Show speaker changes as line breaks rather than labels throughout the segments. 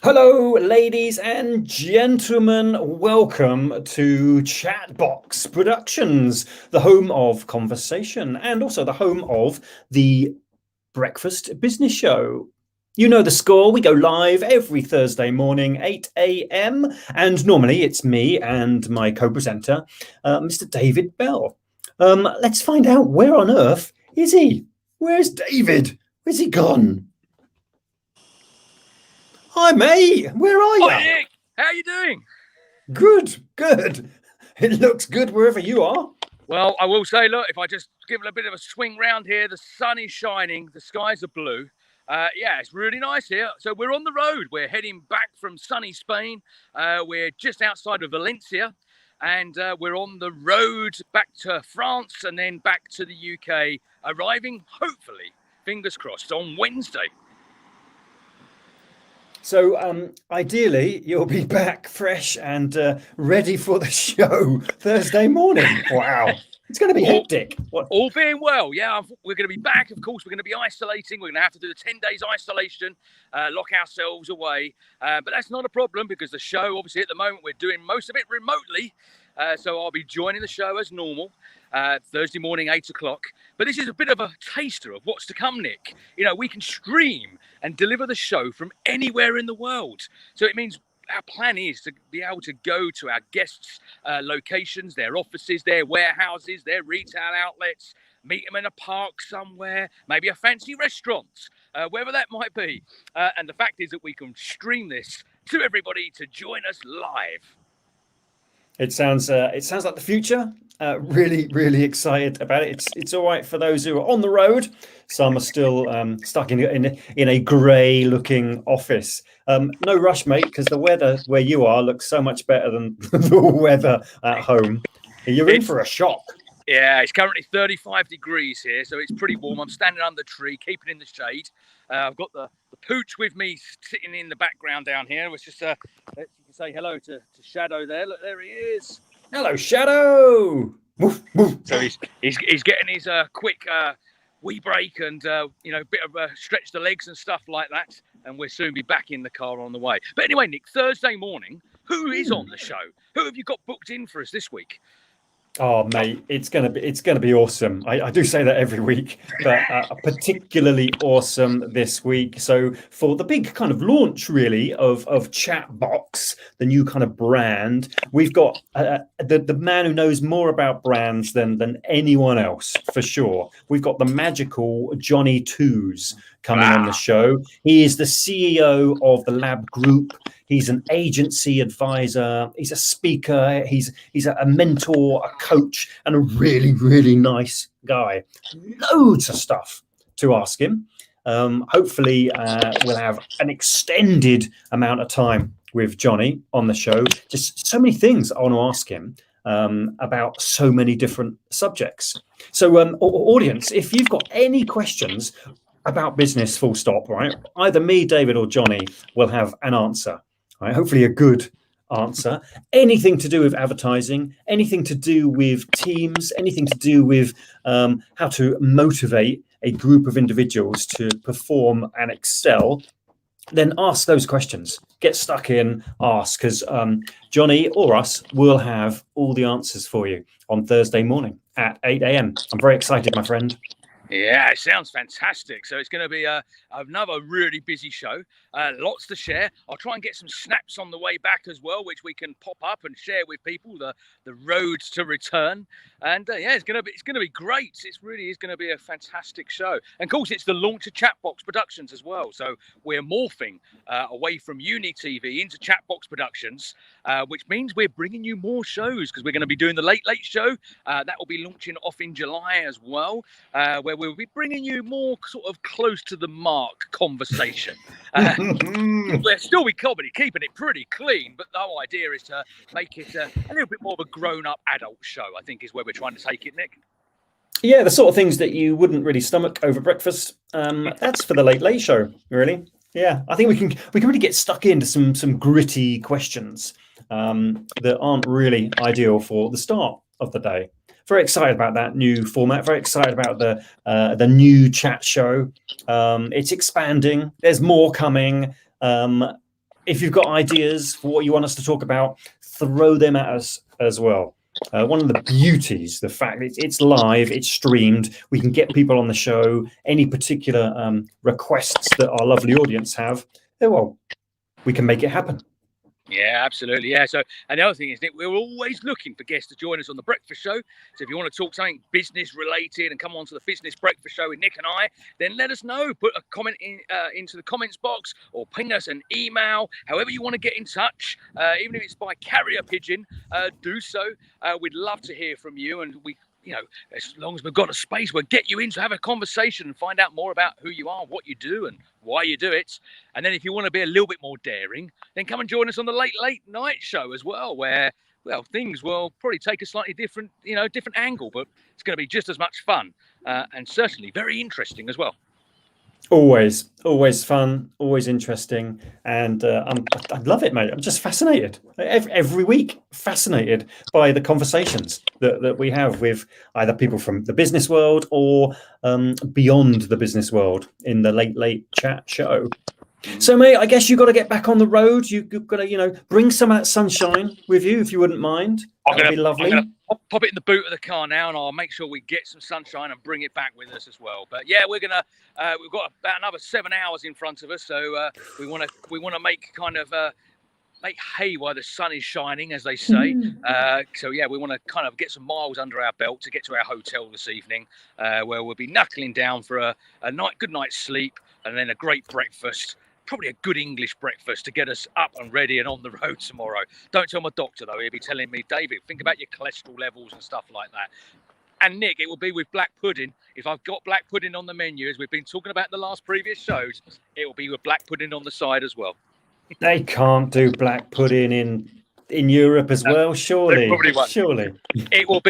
Hello, ladies and gentlemen. Welcome to Chatbox Productions, the home of conversation and also the home of the Breakfast Business Show. You know the score. We go live every Thursday morning, 8 a.m. And normally it's me and my co-presenter, Mr. David Bell. Let's find out, where on earth is he? Where's David? Where's he gone? Hi, mate. Where are you?
Hi, Nick. How you doing?
Good, good. It looks good wherever you are.
Well, I will say, look, if I just give it a bit of a swing round here, the sun is shining, the skies are blue. Yeah, it's really nice here. So we're on the road. We're heading back from sunny Spain. We're just outside of Valencia, and we're on the road back to France and then back to the UK, arriving, hopefully, fingers crossed, on Wednesday.
So ideally, you'll be back fresh and ready for the show Thursday morning. Wow. It's going to be hectic.
All being well, yeah, we're going to be back. Of course, we're going to be isolating. We're going to have to do the 10 days isolation, lock ourselves away. But that's not a problem because the show, obviously, at the moment, we're doing most of it remotely. So I'll be joining the show as normal, Thursday morning, 8 o'clock. But this is a bit of a taster of what's to come, Nick. You know, we can stream and deliver the show from anywhere in the world. So it means our plan is to be able to go to our guests' locations, their offices, their warehouses, their retail outlets, meet them in a park somewhere, maybe a fancy restaurant, wherever that might be. And the fact is that we can stream this to everybody to join us live.
It sounds like the future. Really, really excited about it. It's all right for those who are on the road. Some are still stuck in a grey-looking office. No rush, mate, because the weather where you are looks so much better than the weather at home. You're in for a shock.
Yeah, it's currently 35 degrees here, so it's pretty warm. I'm standing under the tree, keeping in the shade. I've got the pooch with me sitting in the background down here. It's just, you can say hello to Shadow there. Look, there he is.
Hello, Shadow. Woof, woof.
So he's getting his quick wee break and you know, bit of stretch the legs and stuff like that. And we'll soon be back in the car on the way. But anyway, Nick, Thursday morning, who is on the show? Who have you got booked in for us this week?
Oh, mate, it's gonna be awesome. I do say that every week, but particularly awesome this week. So for the big kind of launch, really, of Chatbox, the new kind of brand, we've got the man who knows more about brands than anyone else, for sure. We've got the magical Jonny Tooze coming on the show. He is the CEO of the Lab Group. He's an agency advisor. He's a speaker. He's a mentor, a coach, and a really, really nice guy. Loads of stuff to ask him. Hopefully, we'll have an extended amount of time with Jonny on the show. Just so many things I want to ask him about so many different subjects. So, audience, if you've got any questions about business, full stop, right? Either me, David, or Jonny will have an answer. Right, hopefully a good answer. Anything to do with advertising, anything to do with teams, anything to do with how to motivate a group of individuals to perform and excel, then ask those questions. Get stuck in, ask, because Jonny or us will have all the answers for you on Thursday morning at 8 a.m. I'm very excited, my friend.
Yeah, it sounds fantastic. So it's going to be another really busy show. Lots to share. I'll try and get some snaps on the way back as well, which we can pop up and share with people. The roads to return, and yeah, it's going to be great. It really is going to be a fantastic show. And of course, it's the launch of Chatbox Productions as well. So we're morphing away from Uni TV into Chatbox Productions, which means we're bringing you more shows because we're going to be doing the Late Late Show. That will be launching off in July as well, where we'll be bringing you more sort of close to the mark conversation. We'll still be comedy, keeping it pretty clean, but the whole idea is to make it a little bit more of a grown-up adult show, I think, is where we're trying to take it, Nick.
Yeah, the sort of things that you wouldn't really stomach over breakfast. That's for the Late Late Show, really. Yeah, I think we can really get stuck into some gritty questions that aren't really ideal for the start of the day. Very excited about that new format. Very excited about the new chat show. It's expanding. There's more coming. if you've got ideas for what you want us to talk about, throw them at us as well. One of the beauties, the fact that it's live, it's streamed, we can get people on the show. Any particular requests that our lovely audience have, well, we can make it happen.
Yeah, absolutely. Yeah. So, and the other thing is, Nick, we're always looking for guests to join us on the breakfast show. So if you want to talk something business related and come on to the business breakfast show with Nick and I, then let us know. Put a comment into the comments box or ping us an email, however you want to get in touch. Even if it's by carrier pigeon, do so. We'd love to hear from you, and as long as we've got a space, we'll get you in to have a conversation and find out more about who you are, what you do, and why you do it. And then if you want to be a little bit more daring, then come and join us on the late night show as well, where, well, things will probably take a slightly different angle, but it's going to be just as much fun and certainly very interesting as well.
Always fun, always interesting, and I love it, mate. I'm just fascinated every week, fascinated by the conversations that we have with either people from the business world or beyond the business world in the late chat show. So, mate, I guess you've got to get back on the road. You've got to, bring some of that sunshine with you, if you wouldn't mind. That'd be lovely.
I'm gonna pop it in the boot of the car now, and I'll make sure we get some sunshine and bring it back with us as well. But yeah, we've got about another 7 hours in front of us, so we want to make hay while the sun is shining, as they say. So yeah, we want to kind of get some miles under our belt to get to our hotel this evening, where we'll be knuckling down for a good night's sleep and then a great breakfast. Probably a good English breakfast to get us up and ready and on the road tomorrow. Don't tell my doctor, though. He'll be telling me, David, think about your cholesterol levels and stuff like that. And Nick, it will be with black pudding. If I've got black pudding on the menu, as we've been talking about in the last previous shows, it will be with black pudding on the side as well.
They can't do black pudding in Europe as well, surely. Surely.
It will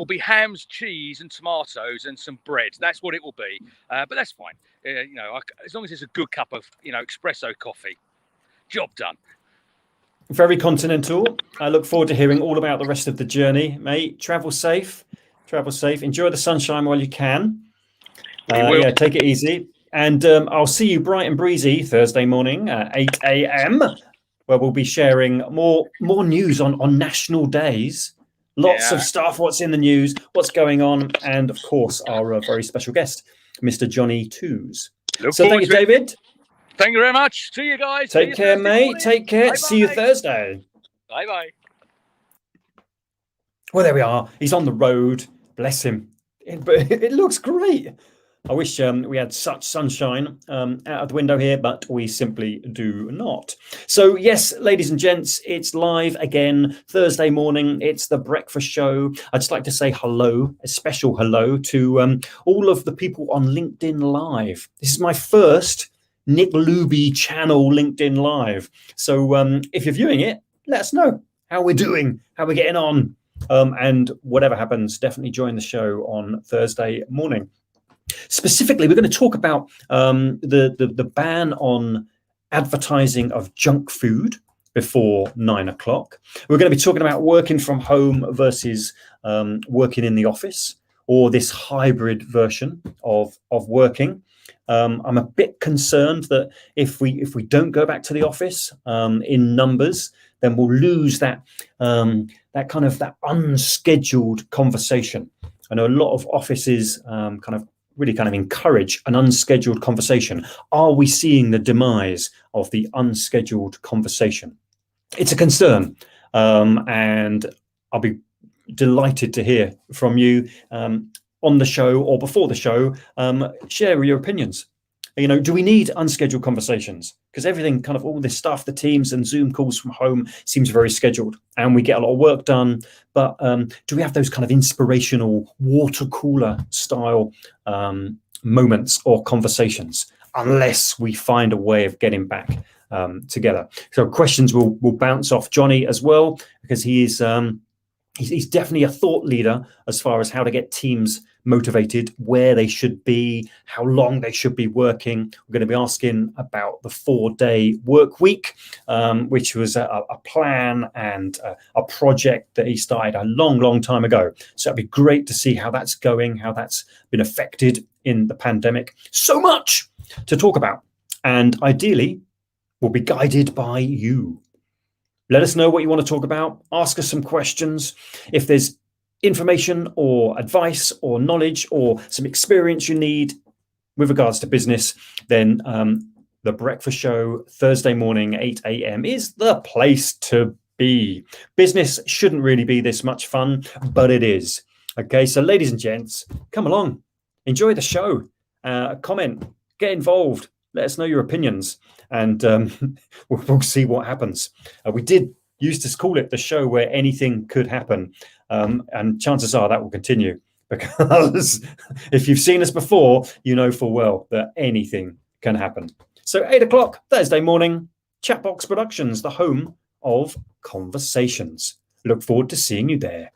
be hams, cheese, and tomatoes and some bread. That's what it will be. But that's fine. As long as it's a good cup of espresso coffee, job done.
Very continental. I look forward to hearing all about the rest of the journey, mate. Travel safe. Enjoy the sunshine while you can. Yeah, take it easy. And I'll see you bright and breezy Thursday morning at 8 a.m. where we'll be sharing more news on national days. Lots of stuff, what's in the news, what's going on, and of course our very special guest, Mr. Jonny Tooze. So thank you, David.
Thank you very much. See you guys.
Take care, mate. Take care. Bye-bye. See you Thursday.
Bye-bye.
Well, there we are. He's on the road. Bless him. But it looks great. I wish we had such sunshine out of the window here, but we simply do not. So yes, ladies and gents, it's live again Thursday morning. It's the breakfast show. I'd just like to say hello, a special hello to all of the people on LinkedIn Live. This is my first Nick Luby channel LinkedIn Live. So if you're viewing it, let us know how we're doing, how we're getting on. And whatever happens, definitely join the show on Thursday morning. Specifically, we're going to talk about the ban on advertising of junk food before 9 o'clock. We're going to be talking about working from home versus working in the office, or this hybrid version of working. I'm a bit concerned that if we don't go back to the office in numbers, then we'll lose that unscheduled conversation. I know a lot of offices really encourage an unscheduled conversation. Are we seeing the demise of the unscheduled conversation? It's a concern, and I'll be delighted to hear from you on the show or before the show. Share your opinions. Do we need unscheduled conversations? Because everything, all this stuff, the Teams and Zoom calls from home seems very scheduled, and we get a lot of work done. But do we have those inspirational water cooler style moments or conversations? Unless we find a way of getting back together. So questions will bounce off Jonny as well, because he is he's definitely a thought leader as far as how to get teams motivated, where they should be, how long they should be working. We're going to be asking about the 4-day work week, which was a plan and a project that he started a long time ago. So it'd be great to see how that's going, how that's been affected in the pandemic. So much to talk about. And ideally, will be guided by you. Let us know what you want to talk about. Ask us some questions. If there's information or advice or knowledge or some experience you need with regards to business, then the breakfast show Thursday morning, 8 a.m. is the place to be. Business shouldn't really be this much fun, but it is. Okay, so ladies and gents, come along, enjoy the show, comment, get involved, let us know your opinions, and we'll see what happens. We did used to call it the show where anything could happen, and chances are that will continue, because if you've seen us before, you know full well that anything can happen. So 8 o'clock Thursday morning, Chatbox Productions, the home of conversations. Look forward to seeing you there.